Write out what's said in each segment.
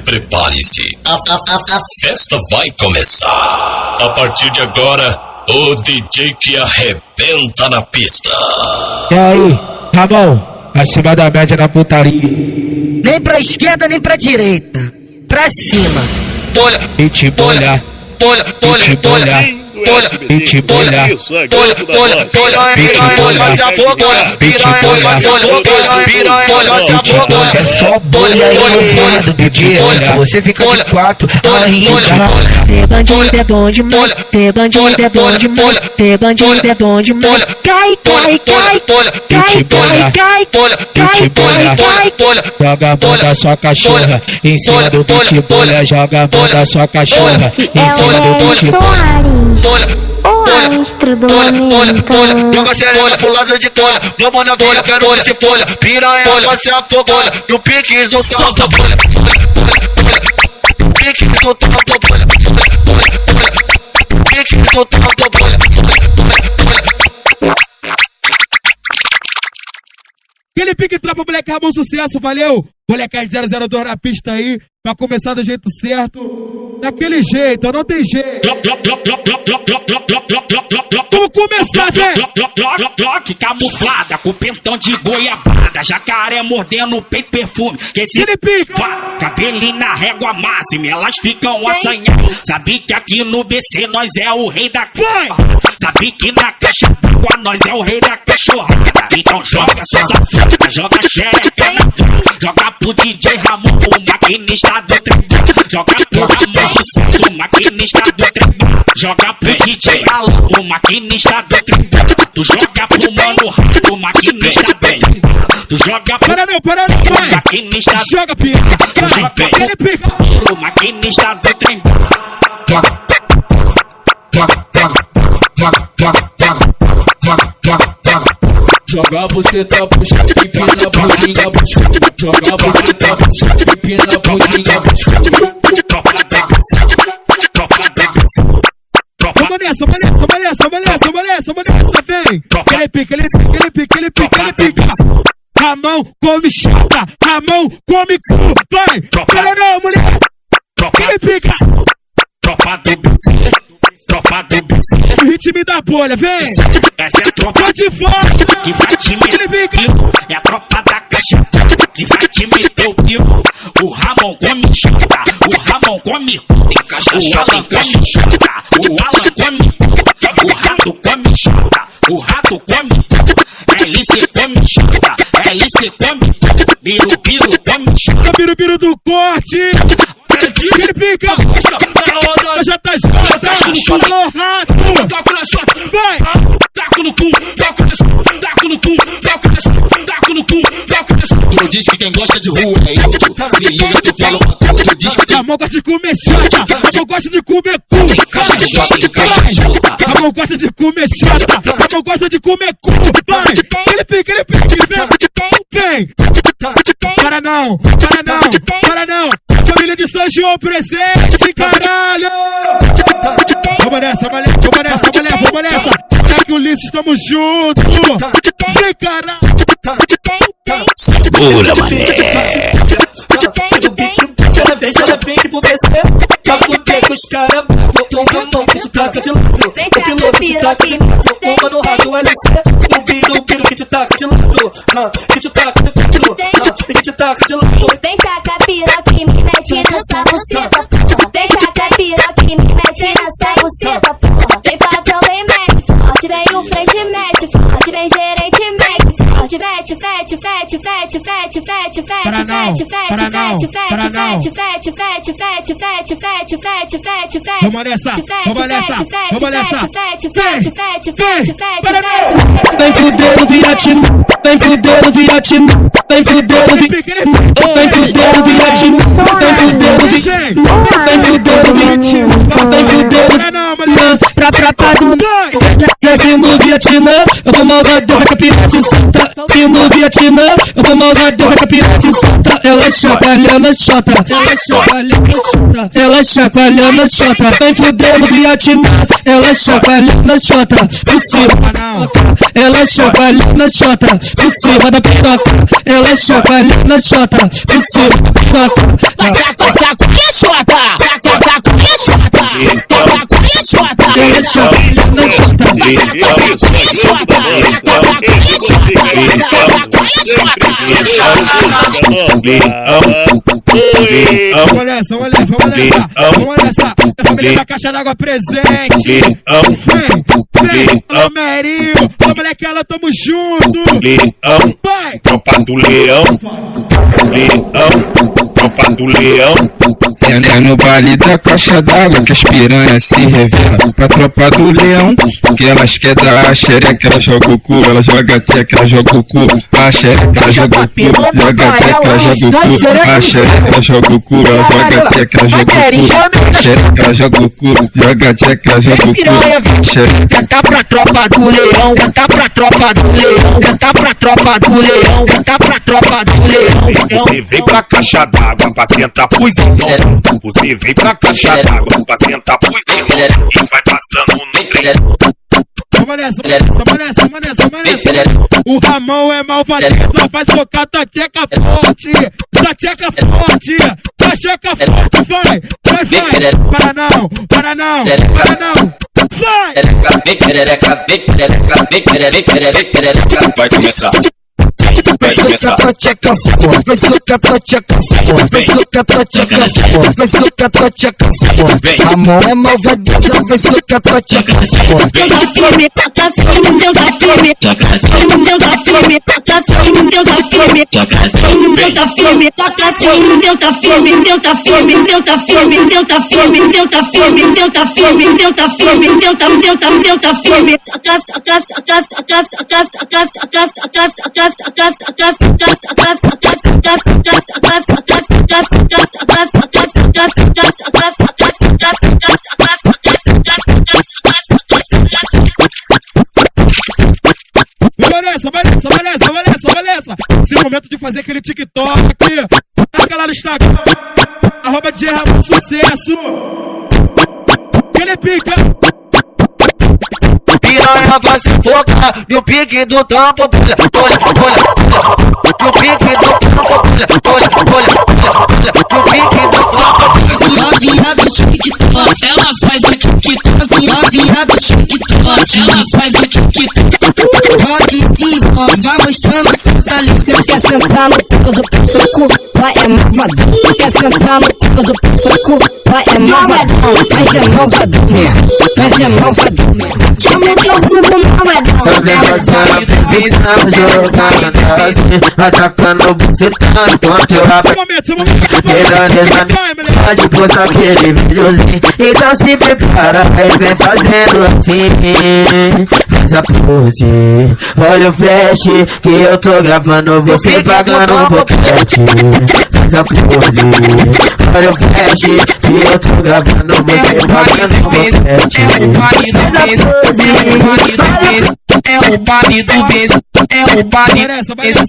Prepare-se, a festa vai começar. A partir de agora, o DJ que arrebenta na pista. E aí, Ramon, acima da média na putaria. Nem pra esquerda, nem pra direita. Pra cima. Bolha, e bolha, bolha, bolha, bolha. Pit bolha, Bolha, é só bolha e bolha do DJ. Você fica de quatro, arrinca. Ter bandido é bom demais, ter bandido é bom demais, ter bandido é bom demais. Cai, cai, cai, cai, cai, cai, cai, cai, cai. Joga a bunda sua cachorra em cima do pit bolha, joga a bunda sua cachorra em cima do pit bolha. O monstro do momento. Joga a xereca pro lado de bolha. Vamos na bolha, quero ver se folha. Piranha, você afogola. No pique do solta bolha. Pique do solta bolha. Pique do solta bolha. Aquele pique tropa, moleque, Ramon, sucesso, valeu! Molecade 002 na pista aí, pra começar do jeito certo. Daquele jeito, não tem jeito. Vamos começar, velho! Glock camuflada, com pentão de goiabada, jacaré mordendo o peito perfume. Que esse cabelinho na régua máxima, elas ficam assanhadas. Sabe que aqui no BC nós é o rei da cama. Sabe que na caixa d'água nós é o rei da cachorrada. Então joga sua safada, joga xereca na frente. Joga pro DJ Ramon, o maquinista do trem. Joga pro Ramon Sucesso, o maquinista do trem. Joga pro DJ Alan, o maquinista do trem. Tu joga pro Mano Rato, o maquinista do trem. Tu joga pro maquinista do trem. Joga pica, tu joga pro maquinista do trem. Joga você tá puxando, empina a bundinha, joga você tá puxando, empina a bundinha. Vamos nessa, vem! Ele pica. Ramon come chata, Ramon come cu, vai! Para não, mulher! Ele pica! Tropa do BC, tropa do BC. O ritmo da bolha, vem! Essa é a tropa de fora que vai te meter. É a tropa da caixa que vai te meter o pio. O Ramon come chata, o Ramon come cu. O Alan come chata, o Alan come cu. O rato come chata, o rato come cu. LC come chata, LC come cu. Biru come chata. Biru do corte! Ele pica! Já tá no rato! Toco na chota! Vai! Taco no cu! Toco na chota! Taco no cu! Toco na chota! Taco no cu! Toco na chota! Tu diz que quem gosta de rua é eu. Se liga, tu fala uma coisa. Tu diz que Ramon gosta de comer chata! Ramon gosta de comer cu! Ramon gosta de comer chata! Ramon gosta de comer cu! Vai! Ele pica! Vem! Para não! Família de São João presente, caralho! Vamos nessa! É que o Ulisses, estamos juntos! Vem, caralho! Segura, mané! Ela vem pro BC, pra fuder com os caras. O que te taca de lado, o piloto que te taca de lado. O Mano Rato LC, o Biro que te taca de lado. Que te taca de lado, que te taca de lado. Vem taca piroca e me mete nessa buceta, porra. Vem taca piroca e me mete nessa buceta, porra. Vem patrão, vem mete forte, vem o frente mete forte, vem gerente mete forte, mete. Vamos nessa! Vem fudendo, viratino, vem fudendo, viratino, vem fudendo, viratino, vem fudendo, viratino, vem fudendo, pra tropa do aqui no Vietnã, eu vou malvadeza que a pirata solta. Aqui no Vietnã, eu vou malvadeza que a pirata solta. Ela ela chacoalhando a chota, ela chacoalhando a chota, ela chacoalhando a chota, vem fudendo viatimado, ela chacoalhando a chota, por cima, ela chacoalhando a chota, por cima da piroca, ela chacoalhando a chota, por cima da piroca. Chacoalha a chota, chacoalha a chota, chacoalha a chota, ela chacoalhando a chota, chacoalha a chota, chacoalha a chota. Vamos nessa, vamos nessa, vamos nessa, vamos nessa. A família da caixa d'água presente. Vem, alô Merinho, alô moleque, ela tamo junto. Vai. Tropa do leão, tropa do leão. É no baile da caixa d'água que as piranhas se revelam pra tropa do leão. Que elas querem dar a xereca, ela joga o cu, ela joga a tcheca, ela joga o cu. A xereca, ela joga o cu, joga a tcheca, ela joga o cu. A xereca, ela joga o cu, ela joga a tcheca, ela joga o cu. A xereca, ela joga o cu, joga a tcheca, ela joga o cu. Canta pra tropa do leão, canta pra tropa do leão, canta pra tropa do leão, canta pra tropa do leão. Você vem pra caixa d'água pra sentar pros irmãos. Você vem pra caixa d'água pra sentar pros irmãos. E vai passando no trem. Vamos nessa, vamos nessa, vamos nessa, vamos nessa. O Ramon é malvadeza, vai socar tua tcheca forte. Tua tcheca forte, tua tcheca forte, vai, vai, vai. Para não, para não, para não. Vai! Vai começar. Vai começar. Vai socar tua tcheca forte, vai socar tua tcheca forte, vai socar tua tcheca forte. A mão é malvadeza, vai socar tua tcheca forte. Joga firme, toca firme, joga firme, joga firme, toca firme, joga firme, joga firme, toca firme, joga firme, joga firme, joga firme, joga firme, joga firme, joga firme, joga firme, joga firme, toca, toca, toca, toca, toca, toca, toca, toca, toca, toca, Valessa. Esse é o momento de fazer aquele TikTok. Taca lá no Instagram. @ DJ Ramon Sucesso. Ele pica. Piranha vai se focar no pique do tampo, olha, olha, olha. No pique do tampo, olha, olha, olha. No pique do tampo. Novinha do TikTok, Ela faz o TikTok, novinha do TikTok. ela faz o TikTok. Pode se vai mostrando seu talento. quer sentar no culo do saco, vai é malvadão. Quer sentar no culo do saco, vai é malvadão. Mas é malvadão mesmo, mas é malvadão mesmo. Chama o teu grupo malvadão. Atacando bucetão enquanto eu abro. Pode postar aquele videozinho. Então se prepara, aí vem fazendo assim. Faz a pose, olha o flash, que eu tô gravando você pagando um boquete. Faz a pose, olha o flash, que eu tô gravando você pagando um boquete. É o baile do beijo, é o baile do beijo,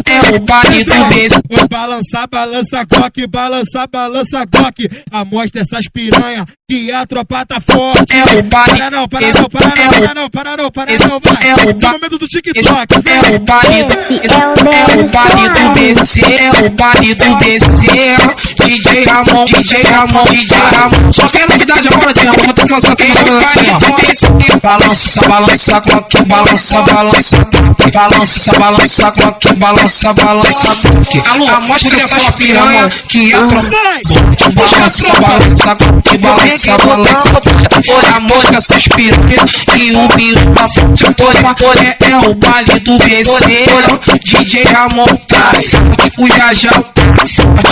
é o baile do beijo. Balança, balança, coque, balança, balança, coque. Amostra essas piranha que a tropa tá forte. É o baile, para não, para não, para não, para não, para não, para não, vai. É o momento do TikTok. É o baile do beijo, é o baile do beijo. DJ Ramon, DJ Ramon, DJ Ramon. Só que a novidade agora tem Ramon, tá cansado assim, balança, balança, coque, balança, balança, balança, balança, coque, balança, balança, coque. Alô, mostra essa piranha que a tropa balança, balança, coque, balança, balança. Olha, mostra essas piranhas que o bicho tá forte. É o baile do beiceiro. DJ Ramon tá o Jajão,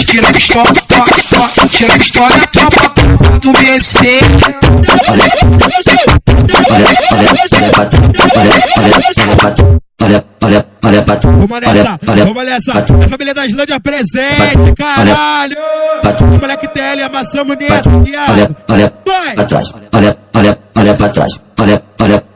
tira a pistola, tira a pistola, a tropa do beiceiro. Vamos nessa, a família da Islândia presente, caralho. O moleque TL, amassamos nesse, viado. Olha pra trás, olha pra trás, olha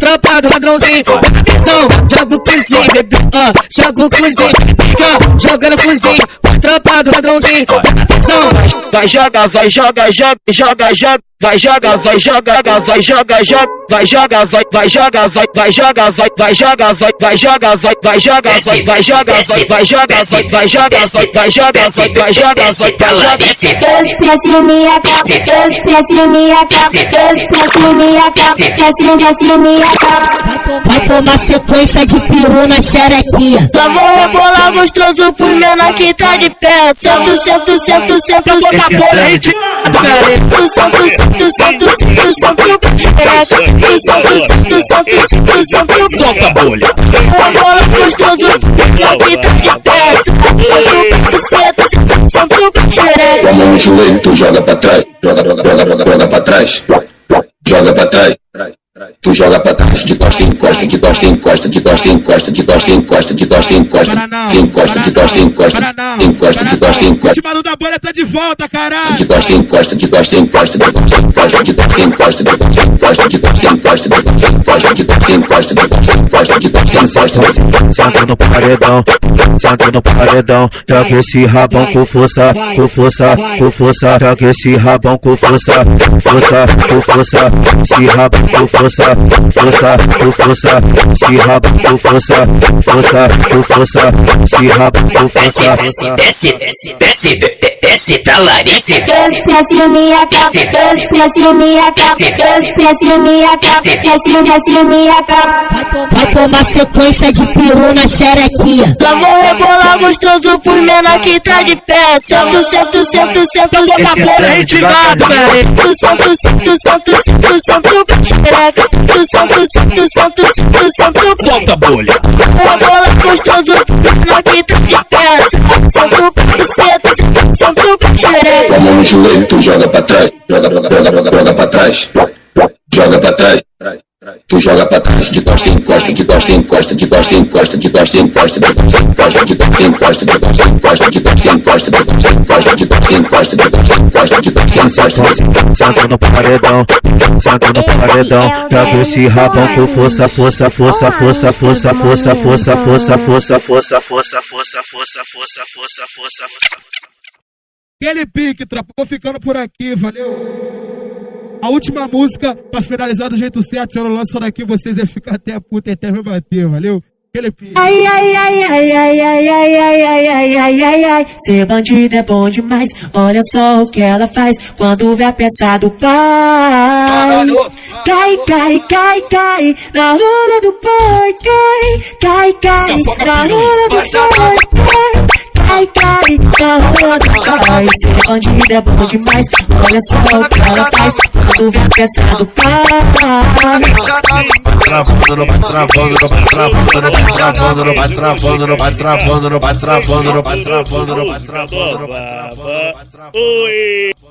tropa do ladrãozinho. Presta atenção, joga o cozinho, bebê, joga o cozinho, jogando cozinho. Tropa do ladrãozinho, presta atenção. Vai joga, vai joga, joga, joga, joga. Vai joga, vai joga, vai joga, joga. Vai joga, vai joga, vai joga, vai joga, vai joga, vai joga, vai joga, vai joga, vai joga, vai joga, vai joga, vai tomar sequência de peru na xerequinha. Só vou rebolar gostoso por menor que tá de pé. Sento, sento, sento, sento, boca Solta a bolha. Rebola gostoso por menor que tá de pé. Com a mão no joelho, tu joga pra trás. Joga pra trás. Joga pra trás. Tu joga pra trás, de costa em costa, de costa em costa, de costa em costa, de costa em costa, de costa em costa, em costa, de costa em costa, encosta, de costa em costa. O Timbalu da bolha tá de volta, caralho. De costa em costa, de costa em costa, de costa em costa, de costa em costa, de costa em costa, de costa em costa, de costa em costa, de costa em costa, de costa em costa, de costa em costa. Senta no paredão, senta no paredão. Joga esse rabão com força, com força, com força. Joga esse rabão com força, força, com força. Esse rabão com força, força, com força. Esse rabão com força, força, com força. Esse rabão com força. Desce, desce, desce, talarice. Desce minha capa, desce minha capa, desce minha capa, desce minha capa. Vai tomar sequência de peru na xerequinha. Só vou rebolar gostoso por menor que tá de pé. Sento, sento, sento, sento, boca porra ritmado, velho. Tu sento, sento, sento, sento, sento, xereca. Tu sento, sento, sento, sento, sento. Solta a bolha. Rebola gostoso por menor que tá de pé. Sento, sento, sento, xereca. Com a mão no joelho, tu joga pra trás. Joga pra trás. Joga pra trás. Tu joga pra trás, de costa em costa, de costa em costa, de costa em costa, de costa em costa, de costa em costa, de costa em costa, de costa em costa, de costa em costa, de costa em costa, de costa em costa, de costa em costa, de costa em costa. Senta no paredão, senta no paredão. Joga esse rabão com força, força, força, força, força, força, força, força, força, força, força, força, força, força, força, força. Aquele pique, tropa. Vou ficando por aqui, valeu. A última música, pra finalizar do jeito certo, se eu não lanço só daqui, vocês iam ficar até a puta até me bater, valeu? Aquele pique. Ai, ai, ai, ai, ai, ai, ai, ai, ai, ai, ai, ai, ai. Ser bandido é bom demais. Olha só o que ela faz quando vê a peça do pai. Cai, cai, cai, cai na hora do pai. Cai, cai, cai na hora do pai. Cai, cai na hora do pai. Ser bandido é bom demais. Olha só o que ela faz quando vê a peça do pai. Travando, vai travando, vai travando, vai travando, vai travando, vai travando, vai travando, vai travando, vai travando, vai travando, vai travando.